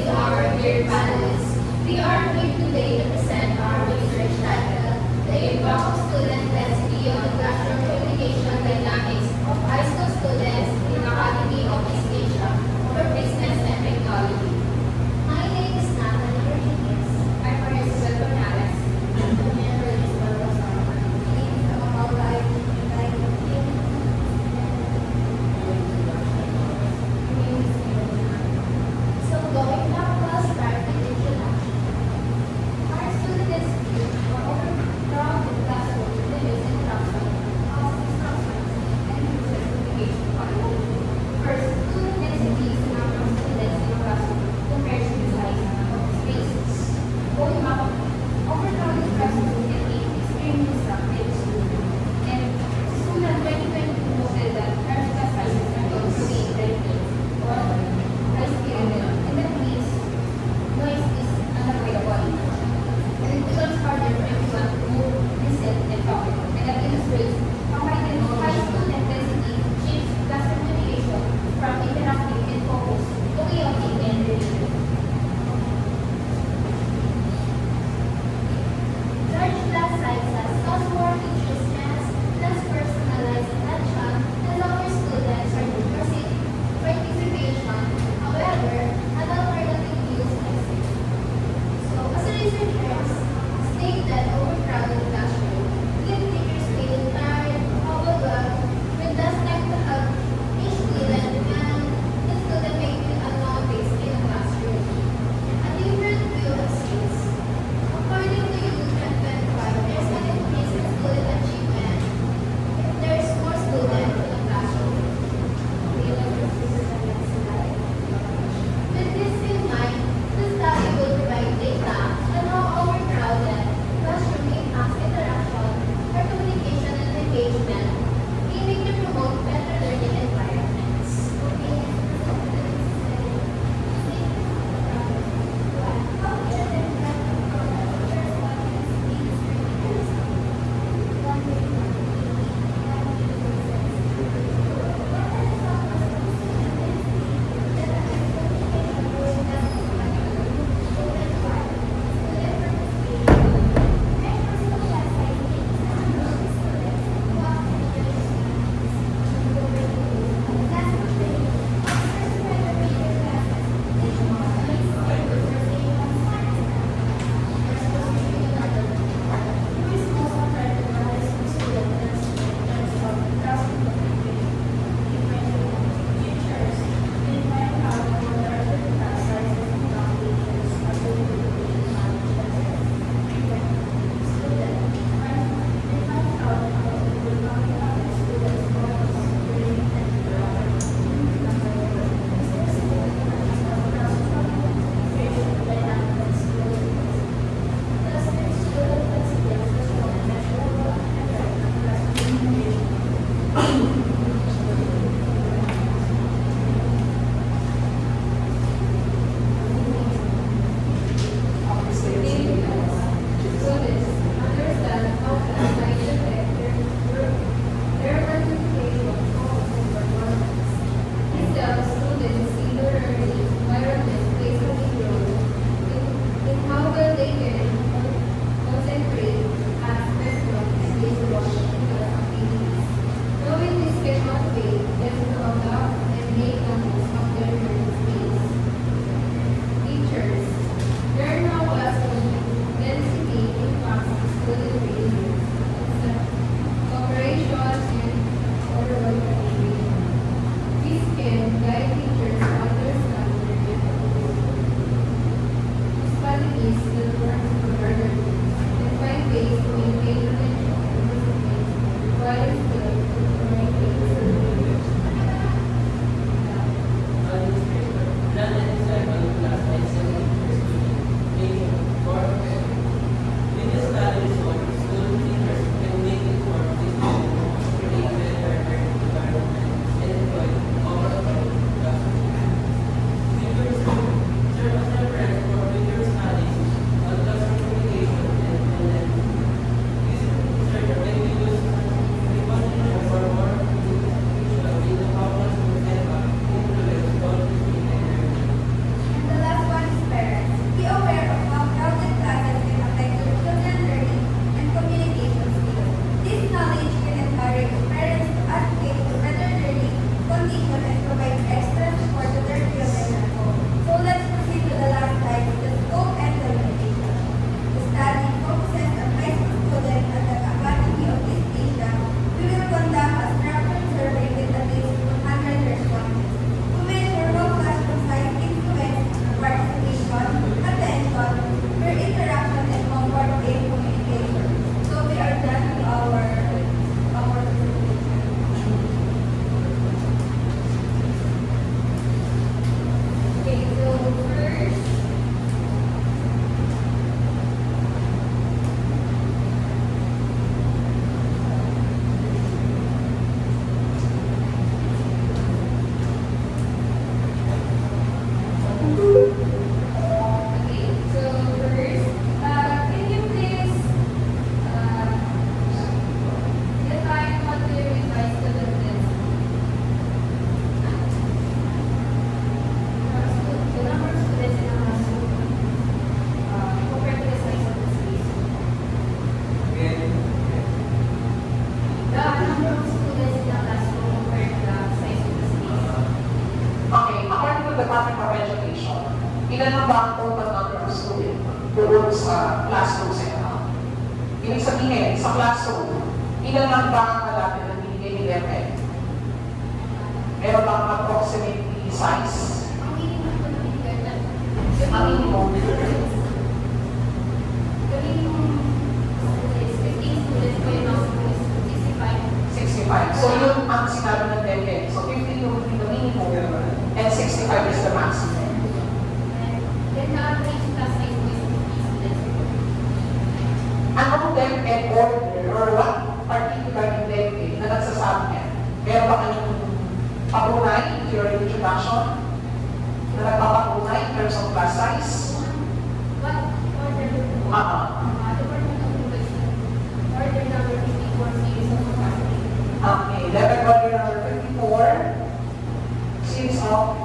with our dear panelists. We are here today to present our research title, The Impact of Student Density on the Classroom Communication Dynamics of High School Students in Academy of East Asia for Business and Technology. My name is Natalie Rodriguez. I'm Marisol Cornales. I'm Maris Barroso. So going back to our start with introduction. Our students are overcrowded classrooms with instruction of instructions of education, ilan na ba ang total number of student doon sa classroom setup? Ibig sabihin, sa classroom, ilan lang ba ang allotted na binigay ni DepEd? Meron ba ang approximately size? Ang minimum ko na binigay na. Ang minimum? The minimum is 15 students, pero yung maximum is 65. 65. So yun ang sinabi ng DepEd. So 15 would be the minimum and 65 is the maximum. Then the average class size is 50 students. Anong DepEd order or what particular in DepEd na nagsasabi niya? Meron ba kayong patunay to your introduction na nagpapatunay in terms of class size? What order? Department of Education. Order number 54 series of capacity. Okay, DepEd order number 54, series of,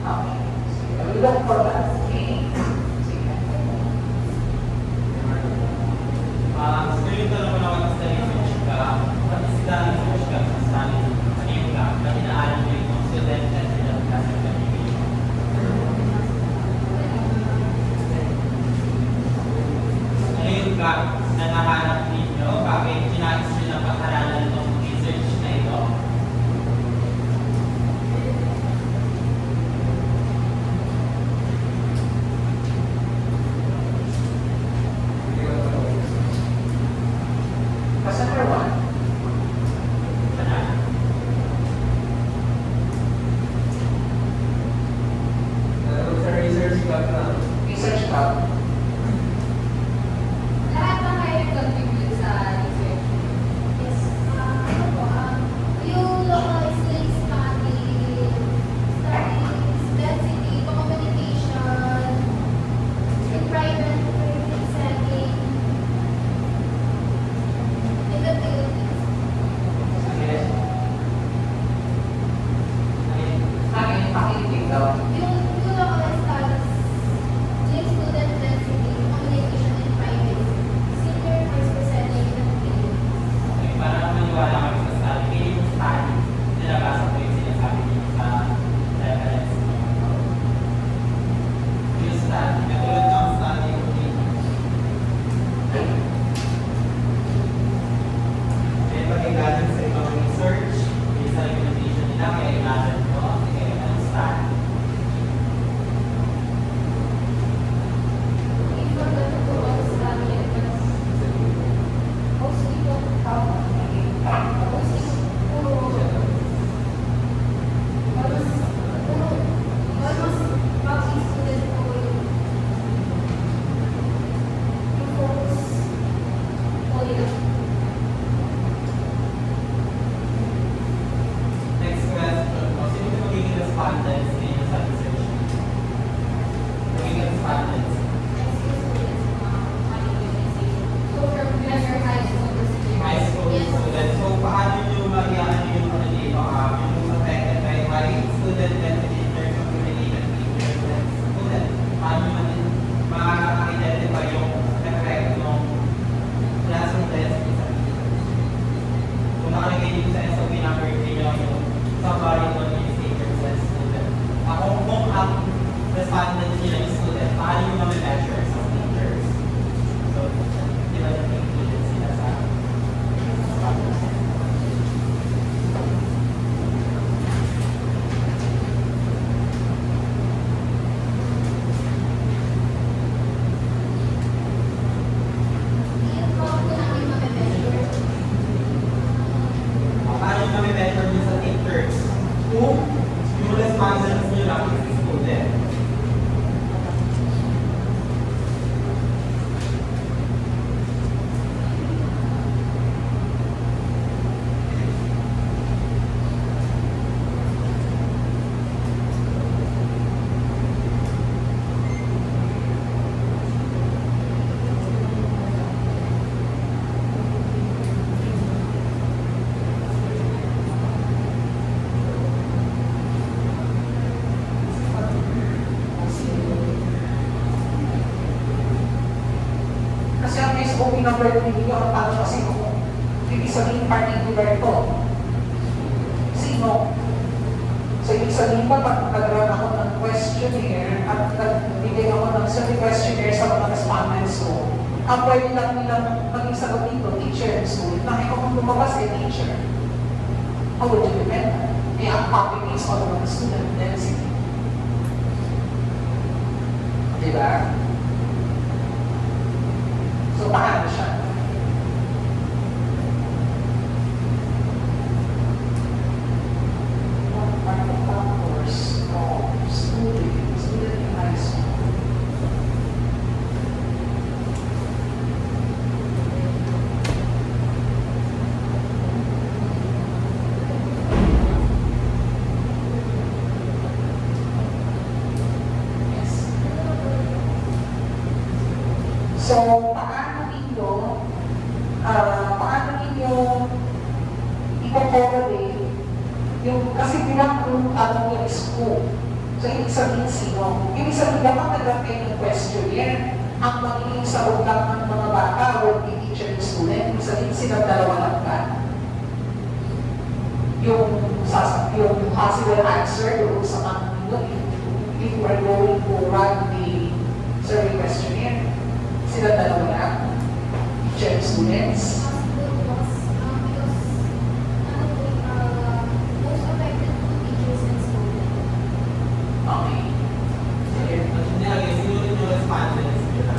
okay, sige, we look for that. Okay. Sige. Gusto yung tanong ko na what's the research ka? What is the research ka sa study? Ano yung ka? Kasi naalam mo yung student and student class of education. Ano yung ka na nahanap ninyo? Bakit sinayos nyo na pag-aralan itong research na ito? Kasi number one, Sa research background, research hub, Lahat ng kayo contribute sa research. Yes. Ano po, yung local skills studies, density, communication, in private setting, in the Philippines. pakikinig daw. Yung local studies, yung student density, communication in private, senior vice president in the Philippines. Okay, para maniwala kami sa study, pili mo study, nilabasa ko yung sinasabi niyo sa reference. Yung study, katulad ng study ko dito. May pag-igalan sa ibang research, may sa recommendation nila, kaya ilalan ko, kaya ang study. If we're going to go on study, mostly po, mostly almost public student po yung focus po nila. Next question po, sino yung magiging respondents ninyo sa research? Magiging respondents. So from junior high school to senior High school Yes. students. So, paano nyo mag-iaan yung ano dito? Yung affected by high student density in terms of related teachers and student. Paano nyo ma-identify yung effect ng classroom density sa teachers? Kung nakalagay dito sa SOP number 3 nyo yung somebody on yung teachers and student. Kung ang respondents nila yung student, paano nyo ma-measure sa teachers? So, di ba included sila sa Yun po po namin ma-measure. paano nyo measure nyo sa teachers? Kung yung respondents nyo lang is student. Kasi ang SOP number 3 yung ang tanong kasi kung ibig sabihin particular to. Sino? So ibig sabihin ba pag nag-run ako ng questionnaire at nagbigay ako ng survey questionnaire sa mga respondents ko, ang pwede lang nilang maging sagot dito, teacher and student. Nakita kung lumabas ay teacher. How would you defend that? Eh, ang topic is all about the student density. Diba? So, paano siya? What are the factors of student in high school? Yes. So, paano ninyo i-correlate yung, kasi bilang yung tanong niya is who. So, ibig sabihin sino? Ibig sabihin, dapat nag-apply ng questionnaire. Ang magiging sagot lang ng mga bata would be teacher and student. Ibig sabihin, silang dalawa lang ba? Yung possible answer doon sa tanong nyo, if you are going to run the survey questionnaire, silang dalawa lang? Teacher and students? Okay. Sige. At hindi lagi, sinunod yung respondents nila.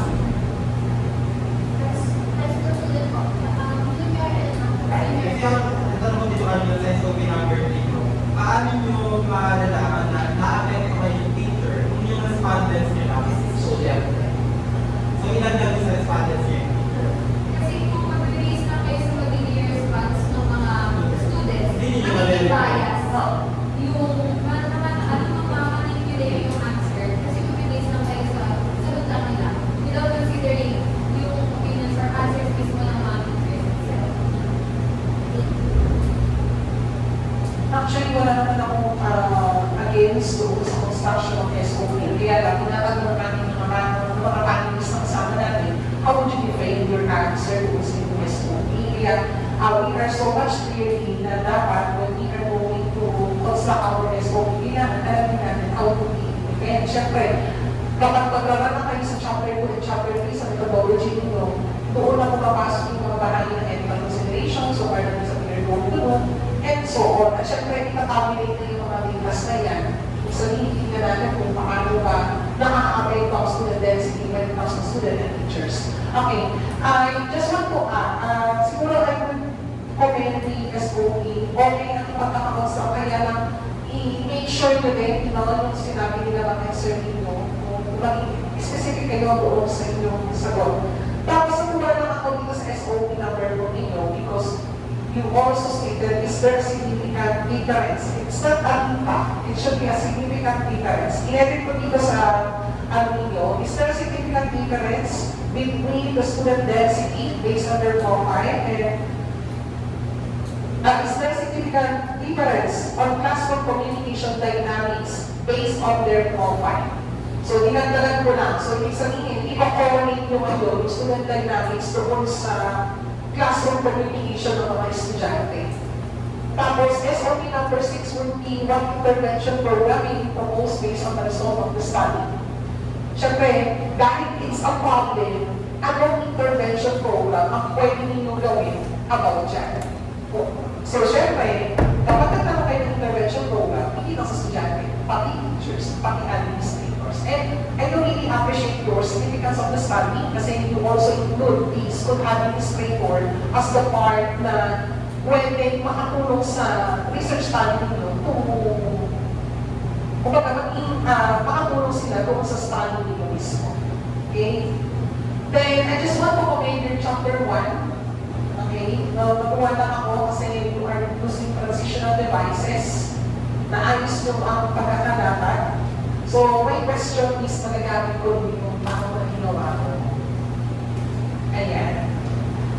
Kasi ang tanong ko dito kanina sa SOP number 3, paano nyo malalaman na na-affect ko yung teacher kung yung respondents nila is student? So, ilan lang yung sa respondents nyo yung teacher? Kasi kung mag-release na kayo sa magiging response ng mga students, Hindi nyo ang malalaman. bias, yung manipulate yung answer, kasi mag-release na kayo sa sagot lang nila, without considering yung opinions or answers mismo ng mga teachers. Actually, wala naman akong against doon sa construction of SOP. Kaya lang, tinatanong namin ng mga panelists na kasama natin, how would you define your answer doon sa yung SOP? Kaya we are so much clearly na dapat when we are going to construct our SOP, kailangan alamin natin how to be defend. Siyempre, kapag paglaban na kayo sa chapter 2 and chapter 3 sa methodology ninyo, doon na pumapasok yung mga bahagi ng ethical considerations, so are natin sa pinag-doon, and so on. At syempre, itatabulate na yung mga bigas na yan. So, hindi na natin kung paano ba nakaka-apay ang student density when it comes to student and teachers. Okay, I just want to add, siguro I would comment the SOP, okay ang ipagkakakonstruct, kaya lang i-make sure nyo din, yung sinabi nila mga survey nyo, kung maging specific kayo doon sa inyong sagot. Tapos, siguro lang ako dito sa SOP number 1 ninyo because you also stated, is there a significant difference? It's not an impact. It should be a significant difference. In-edit ko dito sa ninyo, is there a significant difference between the student density based on their profile and is there a significant difference on classroom communication dynamics based on their profile? So, dinagdagan ko lang. So, ibig sabihin, ipa-correlate nyo ngayon yung student dynamics doon sa classroom communication ng mga estudyante. Tapos, SOP number 6 would be what intervention program being proposed based on the result of the study. Siyempre, dahil it's a problem, anong intervention program ang pwede ninyo gawin about dyan? So, siyempre, kapag nagtanong kayo ng intervention program, hindi lang sa estudyante, pati teachers, pati administrators. And I don't really appreciate your significance of the study kasi you also include the school administrator as the part na pwede makatulong sa research study ninyo makatulong sila doon sa study ninyo mismo. Okay? Then, I just want to commend your chapter 1. Okay? Natuwa lang ako kasi you are using transitional devices na ayos yung ang pagkakalapat. So, my question is magagamit ko yung ako na ginawa ko. Ayan.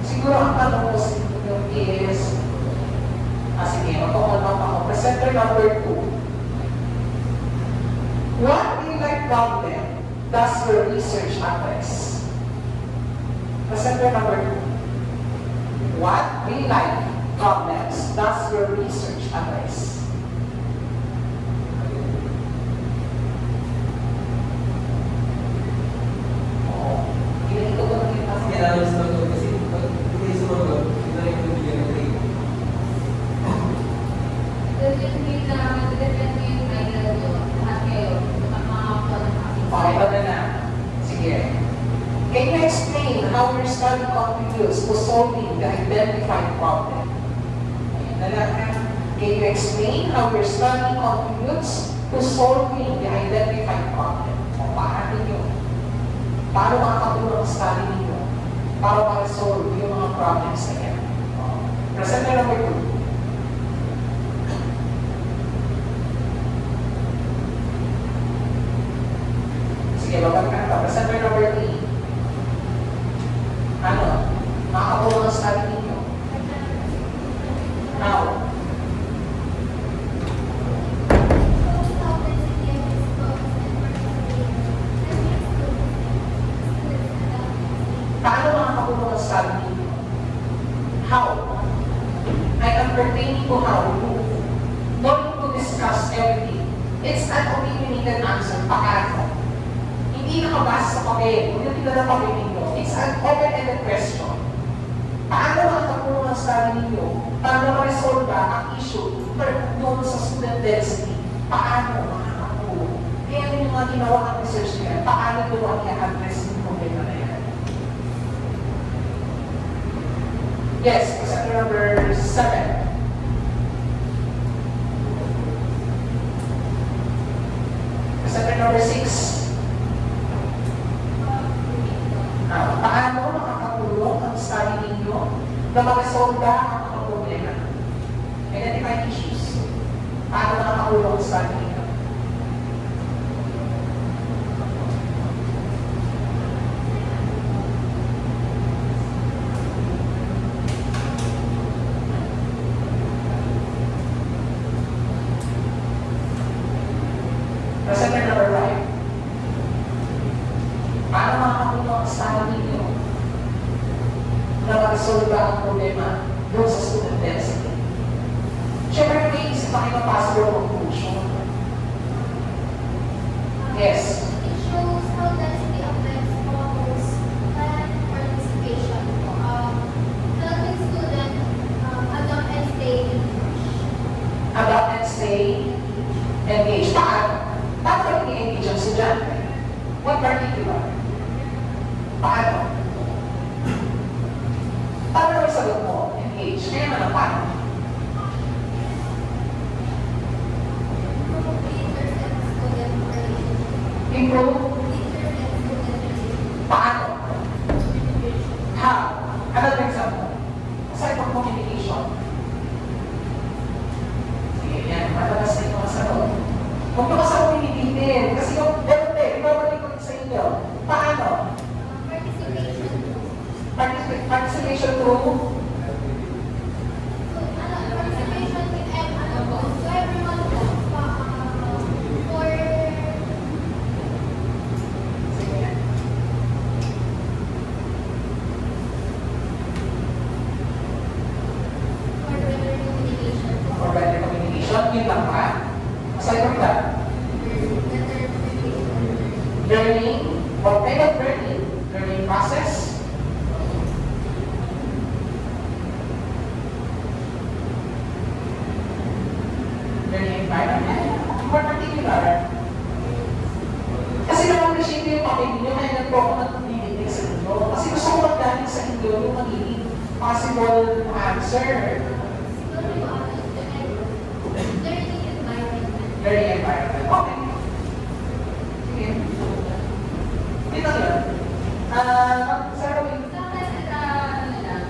Siguro ang tanong ko sa inyo is, sige, magpakulmang ako. Presenter number 2. What real-life problem does your research address? Presenter number 2. What real-life problems does your research address? how your study contributes to solving the identified problem. Can you explain how your study contributes to solving the identified problem? O paano yun? Paano makakatulong ang study ninyo para ma-resolve yung mga problems na yan? Presenter number 2. Sige, babalik ka na ito. Presenter number 3. Ano? Makakatulong ang study ninyo. How? Paano makakatulong ang study ninyo? How? I am pertaining to how to not to discuss everything. It's an opinionated answer. Paano? Hindi nakabasa sa papel. Kung hindi na papel ninyo. It's an open-ended question. Paano makakatulong ang study ninyo para ma-resolve ang issue doon sa student density? Paano makakatulong? Kaya yung mga ginawa ng research nila, paano ito ang i-address yung problema na yan? Yes, presenter number 7. Presenter number 6. Paano makakatulong ang study ninyo na ma-resolve ang mga problema? Identify issues. Paano makakatulong ang study ninyo? Presenter number 5. Paano makakatulong ang study ninyo na ma-resolve ang problema doon sa student density? Siyempre, may isip pa kayo possible conclusion. Yes. It shows how density affects focus and participation. Helping students adopt and stay engaged. Adopt and stay engaged. Paano? Paano i-engage ang estudyante? What particular? Paano? Paano yung sagot mo? Engage. Kaya naman, paano? Improve teachers and student relationship. Improve? Teachers and student relationship. Paano? How? Another example. Aside from communication. Sige, yan. Matalas na yung mga sagot. Huwag nyo kasama pinipitin. Kasi yung depende, ibabalik ko sa inyo. Paano? Participation. Participation through? Participation and so everyone for Sige. better communication. For better communication, yun lang ba? Aside from that, Better communication. learning, what kind of learning? Learning process? Learning environment? More particular. Kasi na-appreciate ko yung topic niyo, kaya nagpo ako nagpapilitin sa inyo. Kasi gusto ko magdating sa inyo yung magiging possible answer. Siguro yung learning environment. Learning environment. Okay. Sige. Dito yun. Sir Robin, Sa akin, ano lang,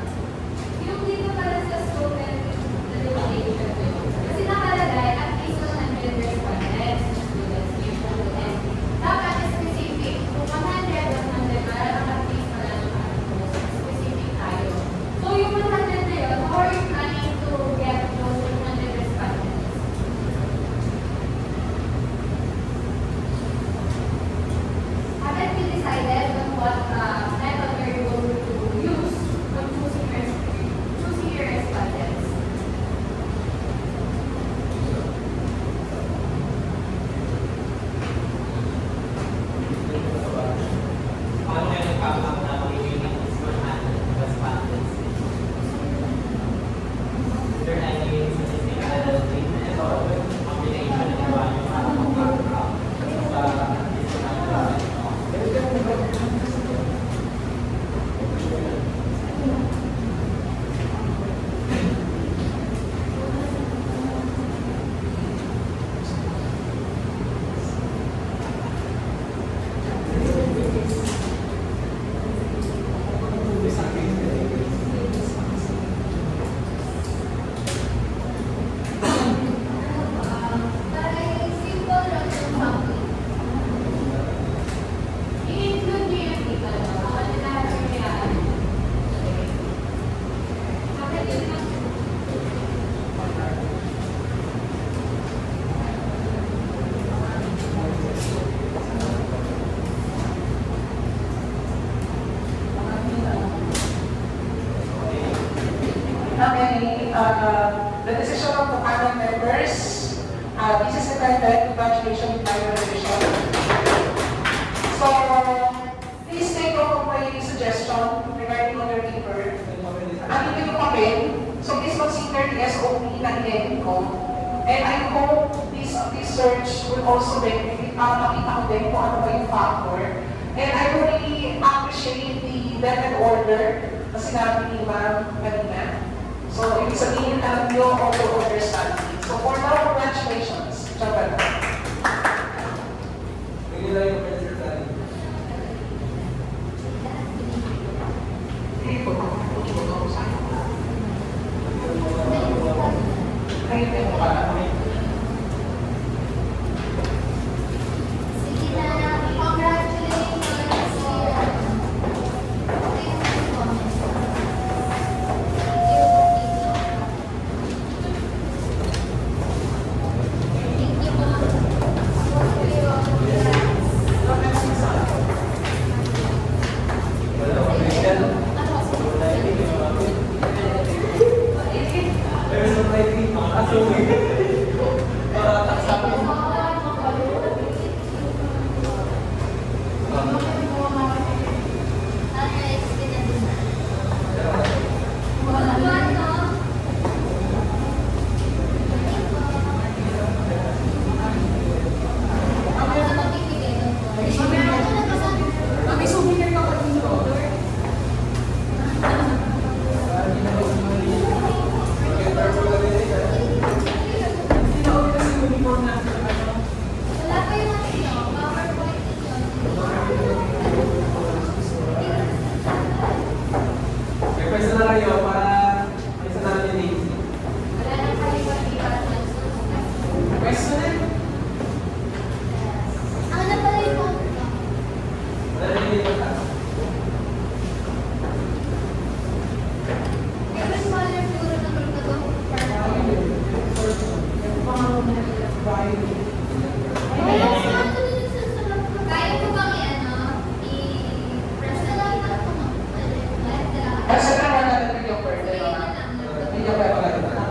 yung dito pala sa student relationship, kasi nakalagay at least 100 respondents, students, students. Dapat specific, kung 100, para at least pala specific tayo. So yung 100 na yun, how are you planning to get those 100 respondents? Haven't you decided on what method you're going to use when choosing your respondents? Paano kayo nagpapakita na magiging respondents? Is there any statistical treatment or combination na gawa niyo para magpapakita sa the decision of the panel members. This is entitled Congratulations with Minor Revision. So, please take note of my suggestion regarding on your paper. Ang ibig yung papel, so please consider the SOP na i-edit ko. And I hope this search will also benefit para makita ko din kung ano ba yung factor. And I will really appreciate the method order na sinabi ni Ma'am kanina. So, ibig sabihin alam nyo all the order study. So, for now, congratulations. Chabat. Bigyan lang yung pencil tayo. Ayun mo pala. Sige na, congratulations. Thank you, ma'am. Wala ko Christian. Pero sa writing, makakasuwi. Para taksabi. May pwesto na kayo para may isa natin yung Daisy. Pwesto na. Ano na pala yung Wala na yung taas. Kaya ko bang i-press na lang ako? Kasi naman natin video birthday na. Video birthday na.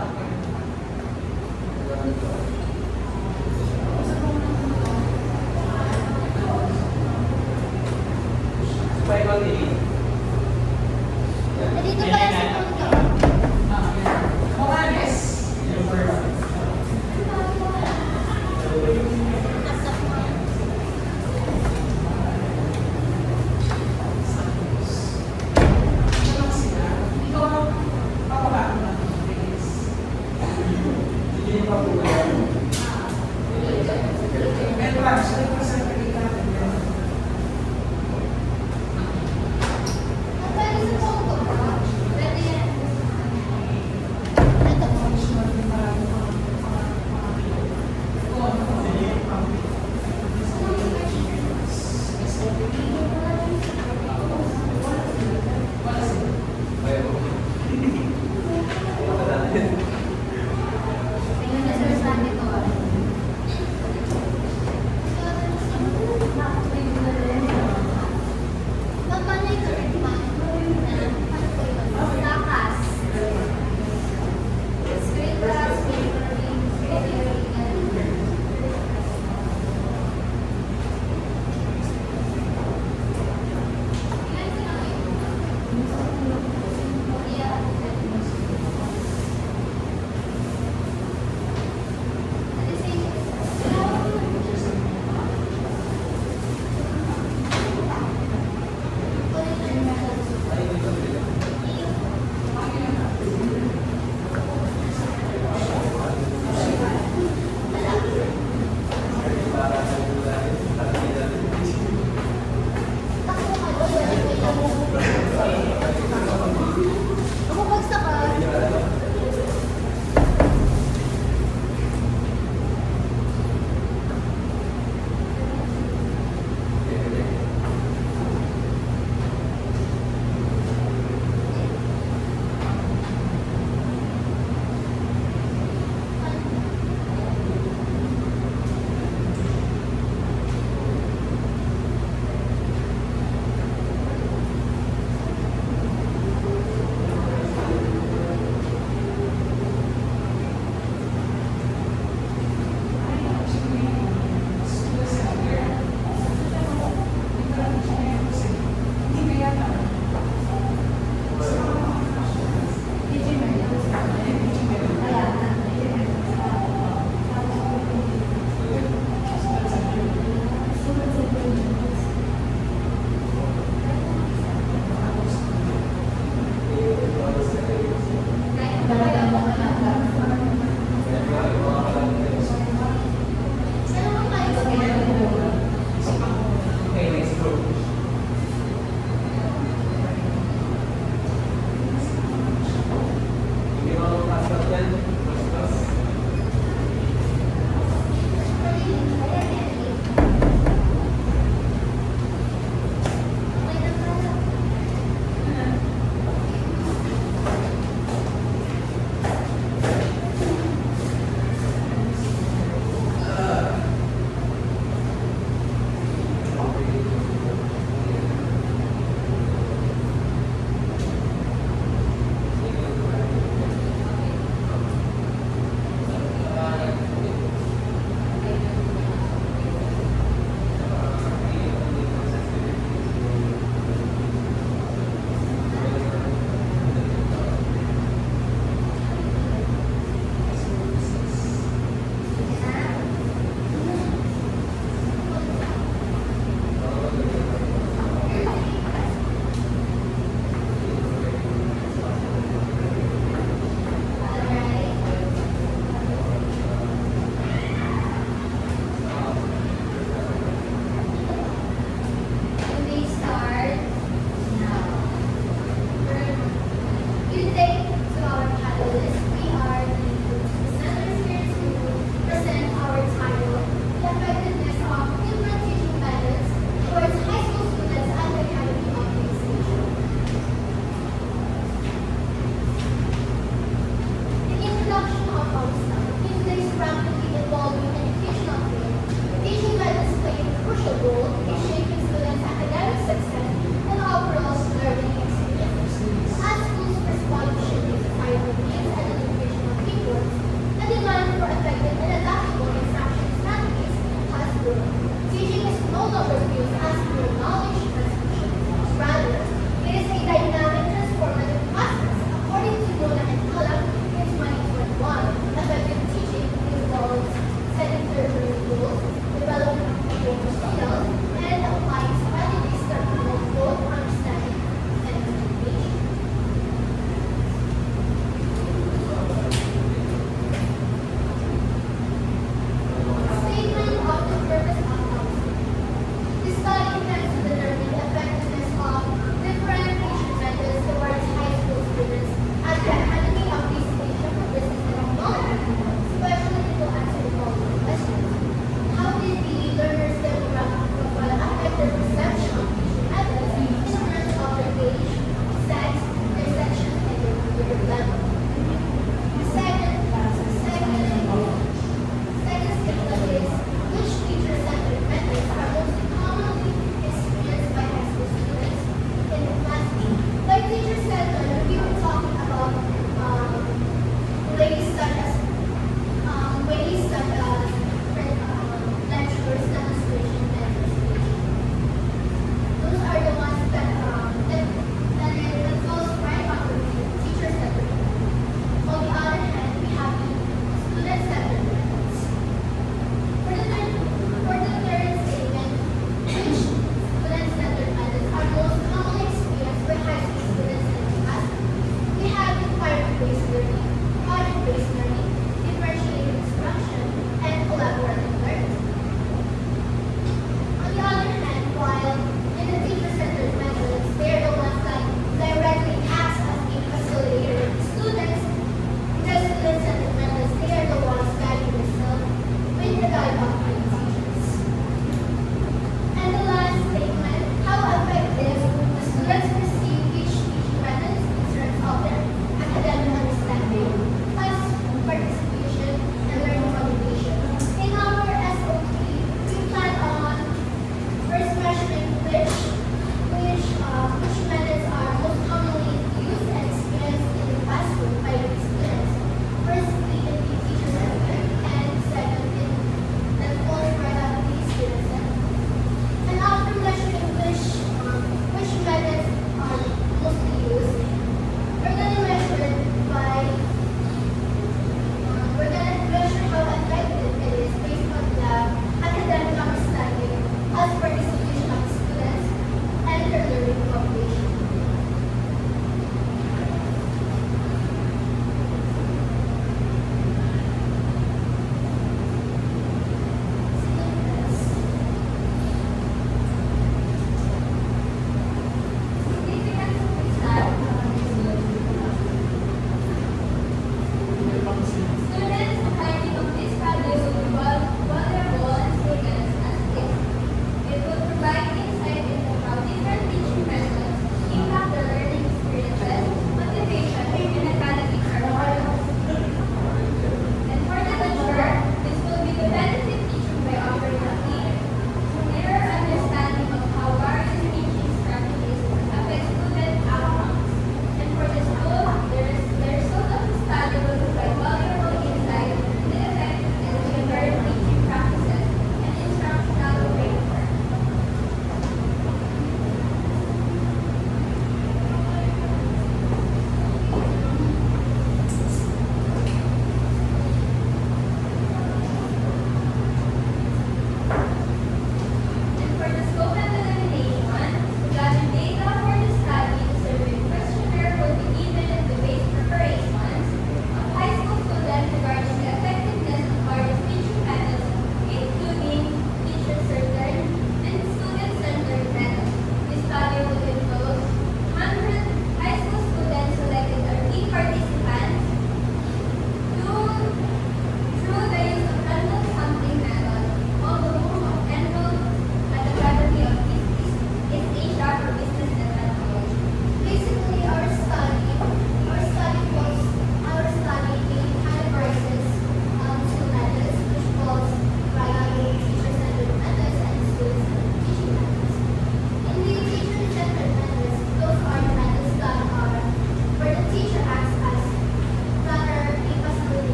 Michael Daisy. Dito pala sa punto. Morales. Yung first. Sige yung papunan. Pwede sa punto. Pwede Hindi mo pasok yan. Bastos.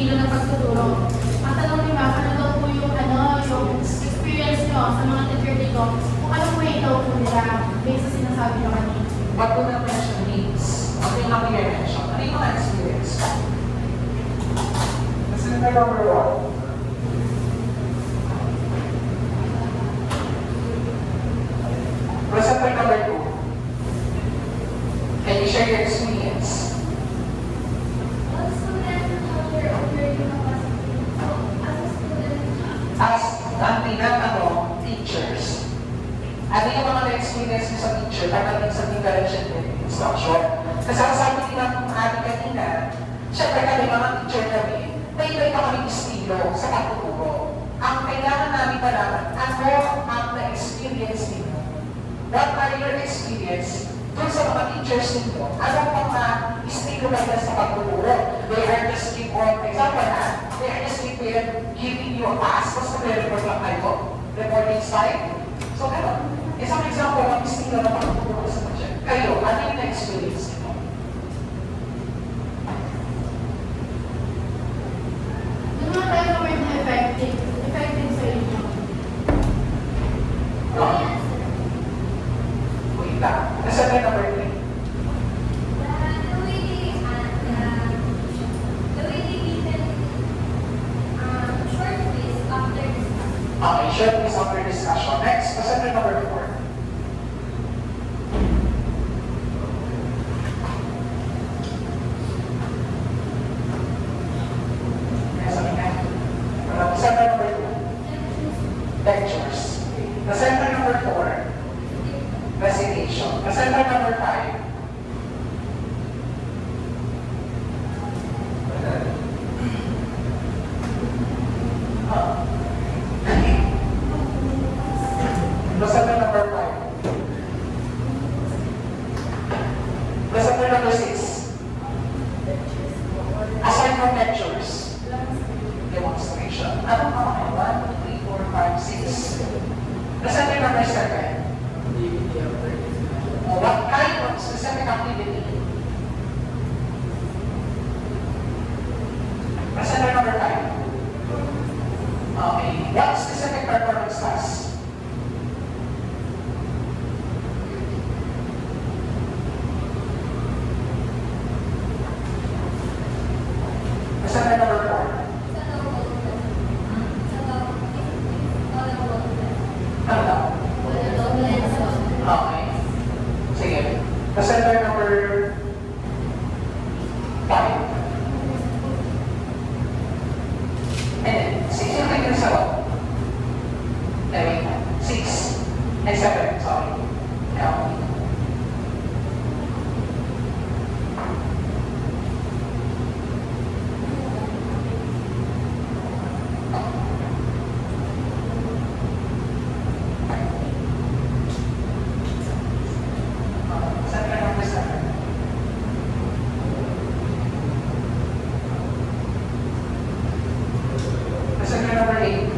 estilo ng pagtuturo. Matanong niyo ba, ano daw po yung experience nyo sa mga teacher dito, kung ano po yung ikaw po nila based sa sinasabi nyo kanina. Bago na mention needs, ano yung naki-mention? Ano yung mga experience? Kasi number 1. Presenter number 2. Can you share your experience? All students have their own learning capacity. So, as a student, As ang tinatanong, teachers. Ano yung mga na-experience niyo sa teacher pagdating sa differential instruction? Kasi ang sabi din ng ari kanina, syempre kami mga teacher kami, may iba kami estilo sa pagtuturo. Ang kailangan namin malaman, ano ang na-experience ninyo? What are your experience dun sa mga teachers ninyo? Ano pang estilo nila sa pagtuturo? They are just keep on, example na, they are just keep giving you a task, basta may report lang kayo, reporting slide. So, gano'n. Isang example ng estilo na pagtuturo sa project. Kayo, ano yung na-experience nyo? Doon naman tayo sa word na effective. Effective sa inyo. Wait lang. Nasa na number 3. the way they given short quiz after discussion. Okay, short is after discussion. Next, nasa number 4. Center number 2, lectures. The center number 4, recitation. The center number 5, the center number 5. The center number 6, aside from lectures, demonstration. Ano pa mga 1, 2, 3, 4, 5, 6. The center number 7. What kind of specific activity? The center number 5. Okay. What specific performance class? The center number 4. Ano daw? Okay. Sige. The center number 5. And then, 6 yung tingin sa loob. Wait. 6 and 7, sorry. Now, center number 7. The center number 8.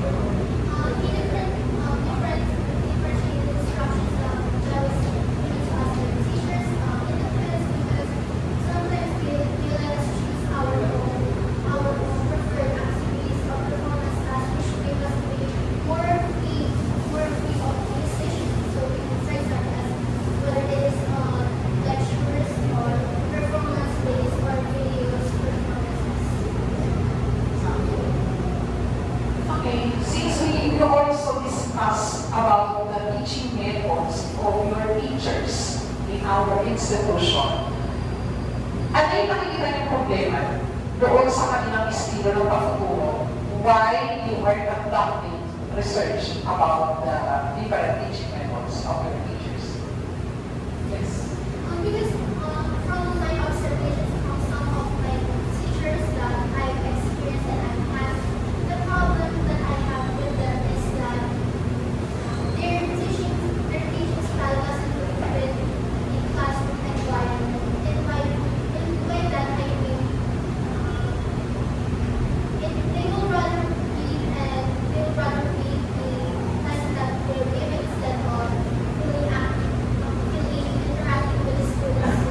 Okay, since we also discuss about the teaching methods of your teachers in our institution, ano yung nakikita niyong problema doon sa kanilang estilo ng pagtuturo? Why you are conducting research about the different teaching methods of your teachers? Yes. Because from my observations from some of my teachers that I've experienced and I've had, the problem that I have with them is that their teaching style doesn't really fit the classroom environment. By that I mean, they will rather read and they will rather read the lesson that they're given instead of really interacting with the students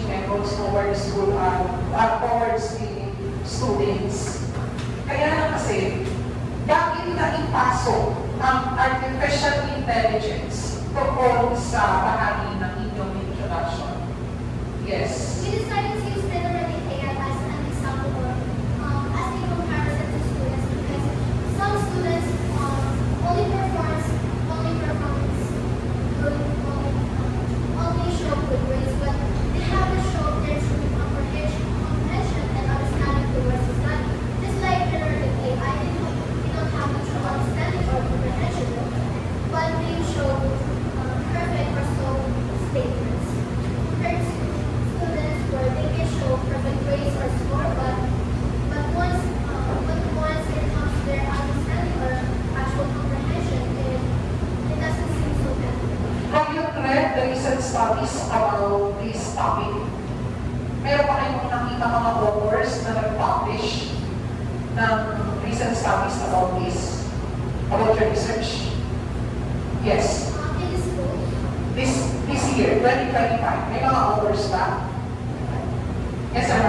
teaching methods towards the students. Kaya lang kasi, bakit na ipasok ang artificial intelligence tungkol sa bahagi ng inyong introduction? Yes. We decided to use generative AI as an example or as a comparison to students because some students only show good grades, but they haven't shown their true comprehension and understanding towards the study. Just like generative AI, they don't have the true understanding or comprehension, but they show perfect or so statements. Compared to students where they can show perfect grades or score, but once it comes to their understanding or actual comprehension, it doesn't seem so good. Have you read the recent studies about this topic? Meron pa kayong nakita mga authors na nag-publish ng recent studies about this, about your research? Yes. In this book, This year, 2025, may mga authors ba? Yes, sir.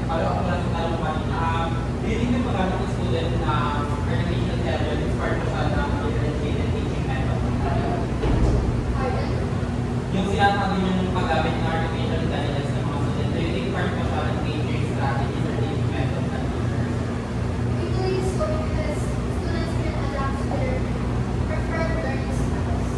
Ano lang sa tanong kanina, hindi yung pagkano ng student na artificial intelligence is part of ng differentiated teaching method. pardon, Yung sinasabi nyo ng paggamit ng artificial intelligence ng mga student, do you think part of ng teaching strategy or teaching method ng teachers? we believe so because students can adapt to their preferred learning styles.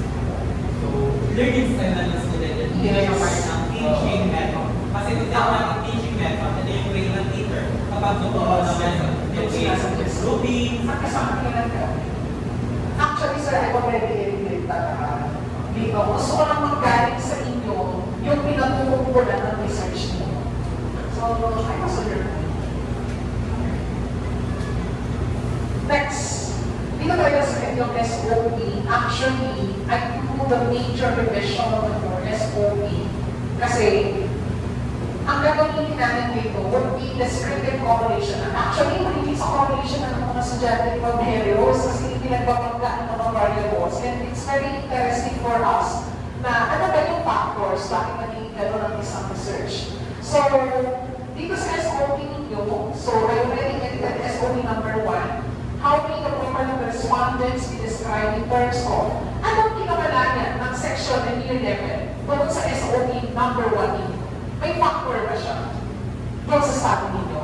So, learning style na ng student, hindi na yung part ng teaching method. Kasi kung tawag ng teaching method, ito yung way ng teacher. Kapag totoo na method, yung way ng grouping. Actually, sir, I already edited talaga. Dito, gusto ko lang manggaling sa inyo yung pinatutungkulan ng research niyo. So, I was learn. Next, dito tayo sa inyong SOP. Actually, I do the major revision of your SOP. Kasi, ang gagawin natin dito would be descriptive correlation. And actually, hindi sa correlation ng mga estudyante ni Paberios kasi hindi nagbabangga ng mga variables. And it's very interesting for us na ano ba yung factors bakit naging gano'n ang isang research. So, dito sa SOP ninyo, so I already edited SOP number 1. How may the profile of respondents be described in terms of anong kinakalayan ng section and year level doon sa SOP number 1 ninyo? May factor ba siya? Doon sa study ninyo?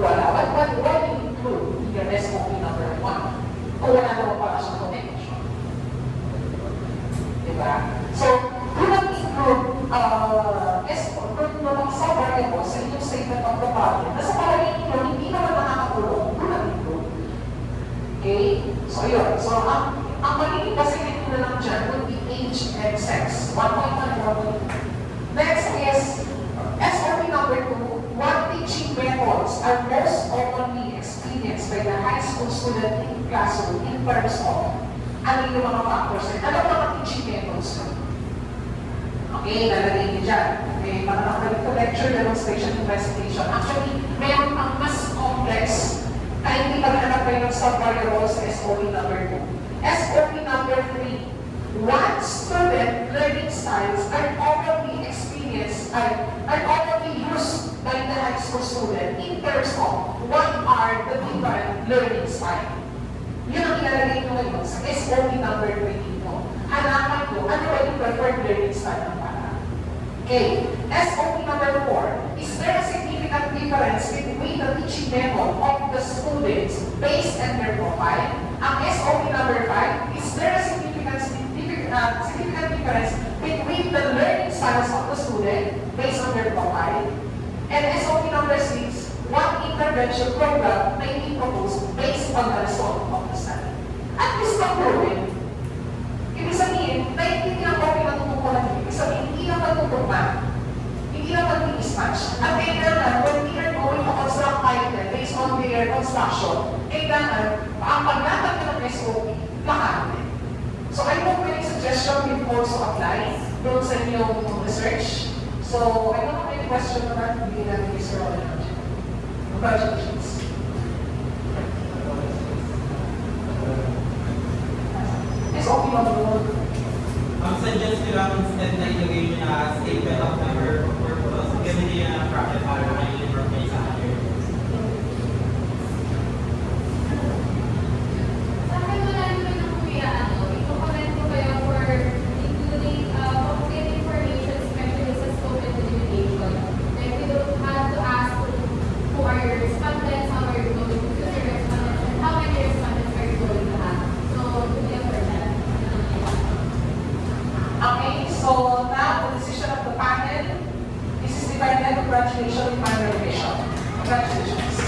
Wala. What do you include in your SOP number 1? Kung wala naman para siyang connection. Diba? So, do not include sa variable sa inyong statement of the problem. Nasa palagay ninyo, hindi naman nakakatulong. Do not include. Okay? So, yun. So, ang magiging basilin nyo na lang dyan would be age and sex. 1.1 and 1.2. Next is SOP number 2. What teaching methods are most commonly experienced by the high school student in classroom in terms of ano yung mga factors? Ano mga teaching methods? Okay, lalagay niyo dyan. Okay, pananakalit ko lecture, demonstration, and presentation. Actually, mayroon pang mas complex kaya hindi pag-anak kayo ng sub-variables sa SOP number 2. SOP number 3. What student learning styles are commonly experienced, are commonly used by the high school student in terms of what are the different learning style? Yun ang ilalagay nyo ngayon sa SOP number 3 dito. Hanapan nyo, ano ba yung preferred learning style ng bata? Okay. SOP number 4. Is there a significant difference between the teaching method of the students based on their profile? Ang SOP number 5. Is there a significant difference between the learning styles of the student based on their profile? And SOP number 6, what intervention program may be proposed based on the result of the study? At least pag-proven, ibig sabihin, naiintindihan ko pinatutungkulan niyo. Ibig sabihin, hindi lang magtutugma, hindi lang mag-mismatch. At kailangan, when we are going to construct item based on their construction, kailangan, ang paglatag ng SOP, lahat. So I hope my suggestion will also apply doon sa inyong research. So I don't have any question on that. Hindi natin Mr. Roland. Congratulations. It's okay on the road. Suggest ko lang instead na ilagay nyo na statement of number congratulations, final revision. Congratulations.